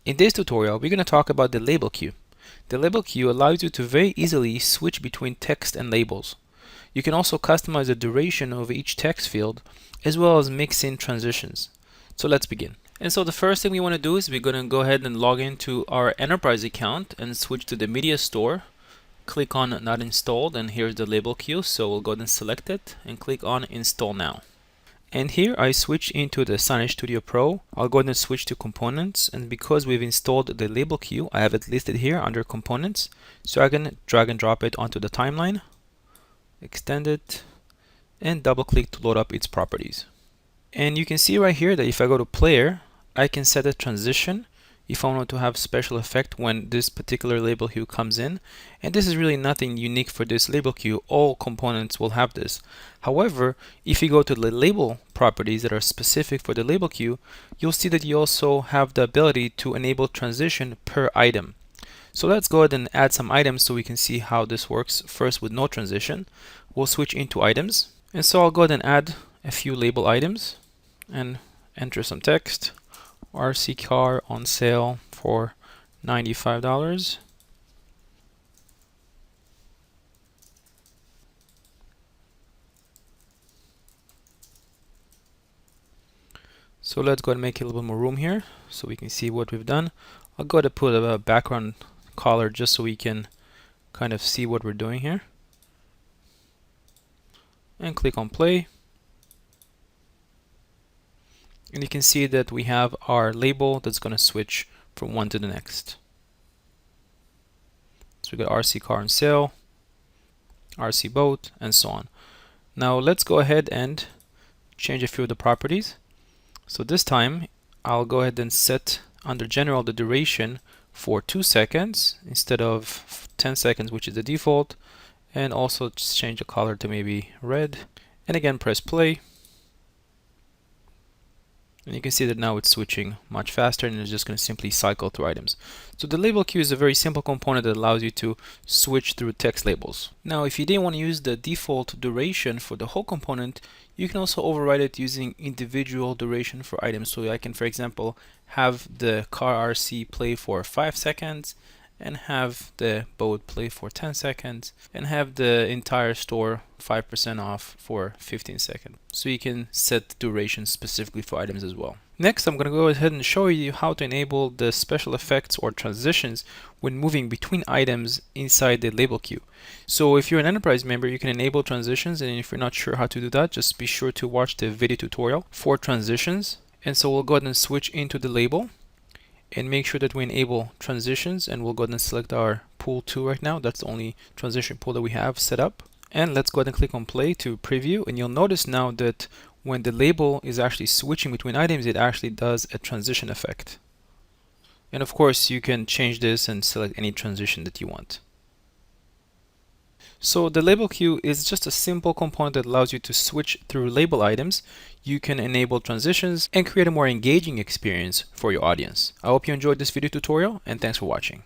In this tutorial, we're going to talk about the label queue. The label queue allows you to very easily switch between text and labels. You can also customize the duration of each text field, as well as mix in transitions. So let's begin. And so the first thing we want to do is we're going to go ahead and log into our enterprise account and switch to the media store. Click on not installed, and here's the label queue. So we'll go ahead and select it and click on install now. And here I switch into the Signage Studio Pro. I'll go ahead and switch to components, and because we've installed the label queue, I have it listed here under components. So I can drag and drop it onto the timeline, extend it, and double click to load up its properties. And you can see right here that if I go to player, I can set a transition if I want to have special effect when this particular label queue comes in. And this is really nothing unique for this label queue. All components will have this. However, if you go to the label properties that are specific for the label queue, you'll see that you also have the ability to enable transition per item. So let's go ahead and add some items so we can see how this works. First, with no transition, we'll switch into items. And so I'll go ahead and add a few label items and enter some text. RC car on sale for $95. So let's go ahead and make a little bit more room here so we can see what we've done. I'll go ahead and put a background color just so we can kind of see what we're doing here. And click on play. And you can see that we have our label that's going to switch from one to the next. So we got RC car on sale, RC boat, and so on. Now let's go ahead and change a few of the properties. So this time I'll go ahead and set under general the duration for 2 seconds instead of 10 seconds, which is the default, and also just change the color to maybe red, and again press play. And you can see that now it's switching much faster, and it's just going to simply cycle through items. So the label queue is a very simple component that allows you to switch through text labels. Now, if you didn't want to use the default duration for the whole component, you can also override it using individual duration for items. So I can, for example, have the car RC play for 5 seconds, and have the boat play for 10 seconds, and have the entire store 5% off for 15 seconds. So you can set duration specifically for items as well. Next, I'm going to go ahead and show you how to enable the special effects or transitions when moving between items inside the label queue. So if you're an enterprise member, you can enable transitions, and if you're not sure how to do that, just be sure to watch the video tutorial for transitions. And so we'll go ahead and switch into the label and make sure that we enable transitions, and we'll go ahead and select our pool 2 right now. That's the only transition pool that we have set up. And let's go ahead and click on play to preview, and you'll notice now that when the label is actually switching between items, it actually does a transition effect. And of course you can change this and select any transition that you want. So the label queue is just a simple component that allows you to switch through label items. You can enable transitions and create a more engaging experience for your audience. I hope you enjoyed this video tutorial, and thanks for watching.